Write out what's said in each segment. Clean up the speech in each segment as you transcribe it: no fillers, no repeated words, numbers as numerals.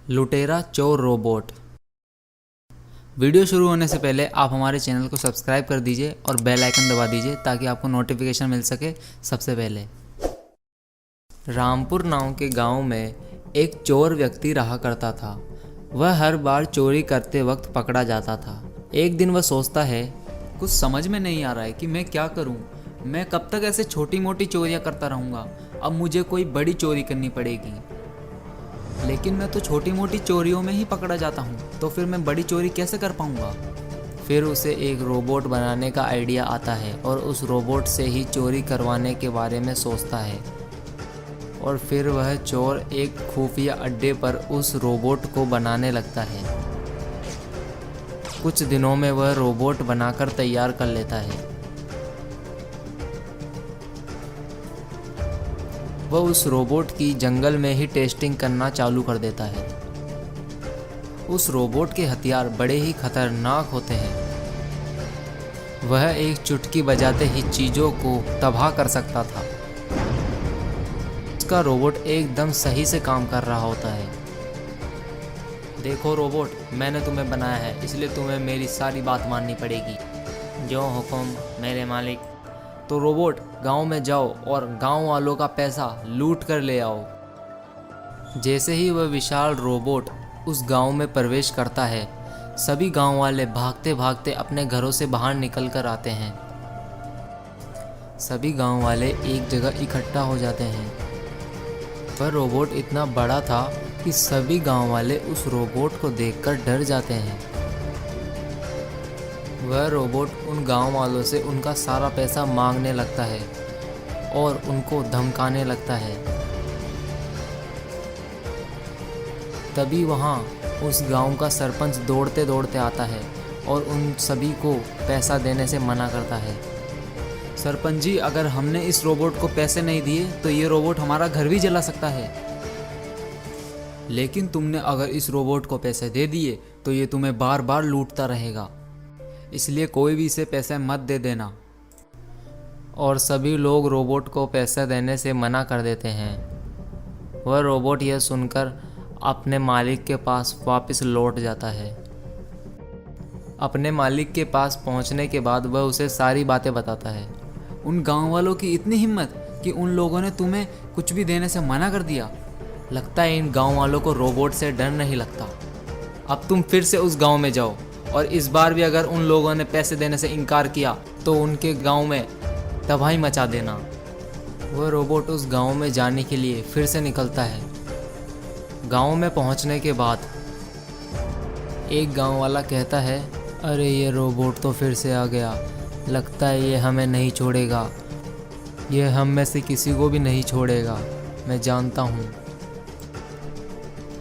लुटेरा चोर robot. Video शुरू होने से पहले आप हमारे चैनल को सब्सक्राइब कर दीजिए और बेल आइकन दबा दीजिए ताकि आपको नोटिफिकेशन मिल सके सबसे पहले। रामपुर नाम के गांव में एक चोर व्यक्ति रहा करता था। वह हर बार चोरी करते वक्त पकड़ा जाता था। एक दिन वह सोचता है, कुछ समझ में नहीं आ रहा है कि मैं क्या करूं। मैं कब तक ऐसे छोटी मोटी चोरियां करता रहूंगा। अब मुझे कोई बड़ी चोरी करनी पड़ेगी। लेकिन मैं तो छोटी मोटी चोरियों में ही पकड़ा जाता हूँ, तो फिर मैं बड़ी चोरी कैसे कर पाऊँगा। फिर उसे एक रोबोट बनाने का आइडिया आता है और उस रोबोट से ही चोरी करवाने के बारे में सोचता है। और फिर वह चोर एक खुफिया अड्डे पर उस रोबोट को बनाने लगता है। कुछ दिनों में वह रोबोट बनाकर तैयार कर लेता है। वह उस रोबोट की जंगल में ही टेस्टिंग करना चालू कर देता है। उस रोबोट के हथियार बड़े ही खतरनाक होते हैं। वह एक चुटकी बजाते ही चीज़ों को तबाह कर सकता था। उसका रोबोट एकदम सही से काम कर रहा होता है। देखो रोबोट, मैंने तुम्हें बनाया है, इसलिए तुम्हें मेरी सारी बात माननी पड़ेगी। जो हुक्म मेरे मालिक। तो रोबोट, गांव में जाओ और गांव वालों का पैसा लूट कर ले आओ। जैसे ही वह विशाल रोबोट उस गांव में प्रवेश करता है, सभी गांव वाले भागते भागते अपने घरों से बाहर निकल कर आते हैं। सभी गांव वाले एक जगह इकट्ठा हो जाते हैं। वह रोबोट इतना बड़ा था कि सभी गांव वाले उस रोबोट को देखकर डर जाते हैं। वह रोबोट उन गांव वालों से उनका सारा पैसा मांगने लगता है और उनको धमकाने लगता है। तभी वहां उस गांव का सरपंच दौड़ते दौड़ते आता है और उन सभी को पैसा देने से मना करता है। सरपंच जी, अगर हमने इस रोबोट को पैसे नहीं दिए तो ये रोबोट हमारा घर भी जला सकता है। लेकिन तुमने अगर इस रोबोट को पैसे दे दिए तो ये तुम्हें बार बार लूटता रहेगा, इसलिए कोई भी इसे पैसे मत दे देना। और सभी लोग रोबोट को पैसे देने से मना कर देते हैं। वह रोबोट यह सुनकर अपने मालिक के पास वापस लौट जाता है। अपने मालिक के पास पहुंचने के बाद वह उसे सारी बातें बताता है। उन गांव वालों की इतनी हिम्मत कि उन लोगों ने तुम्हें कुछ भी देने से मना कर दिया। लगता है इन गांव वालों को रोबोट से डर नहीं लगता। अब तुम फिर से उस गांव में जाओ और इस बार भी अगर उन लोगों ने पैसे देने से इनकार किया तो उनके गांव में तबाही मचा देना। वह रोबोट उस गांव में जाने के लिए फिर से निकलता है। गांव में पहुंचने के बाद एक गांव वाला कहता है, अरे ये रोबोट तो फिर से आ गया। लगता है ये हमें नहीं छोड़ेगा। ये हम में से किसी को भी नहीं छोड़ेगा, मैं जानता हूँ।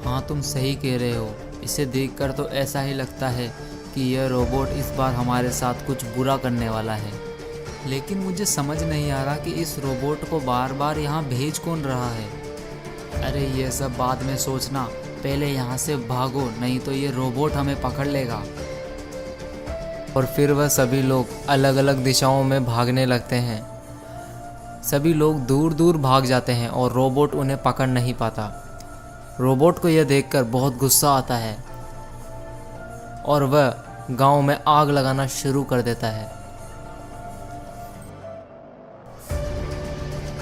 हाँ, तुम सही कह रहे हो। इसे देखकर तो ऐसा ही लगता है कि यह रोबोट इस बार हमारे साथ कुछ बुरा करने वाला है। लेकिन मुझे समझ नहीं आ रहा कि इस रोबोट को बार बार यहाँ भेज कौन रहा है। अरे ये सब बाद में सोचना, पहले यहाँ से भागो, नहीं तो ये रोबोट हमें पकड़ लेगा। और फिर वह सभी लोग अलग अलग दिशाओं में भागने लगते हैं। सभी लोग दूर दूर भाग जाते हैं और रोबोट उन्हें पकड़ नहीं पाता। रोबोट को यह देखकर बहुत गुस्सा आता है और वह गांव में आग लगाना शुरू कर देता है।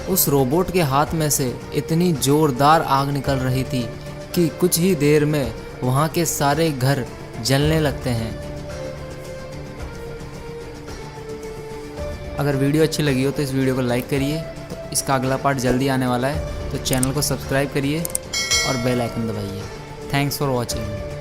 उस रोबोट के हाथ में से इतनी जोरदार आग निकल रही थी कि कुछ ही देर में वहां के सारे घर जलने लगते हैं। अगर वीडियो अच्छी लगी हो तो इस वीडियो को लाइक करिए। तो इसका अगला पार्ट जल्दी आने वाला है, तो चैनल को सब्सक्राइब करिए और बेल आइकन दबाइए। Thanks for watching.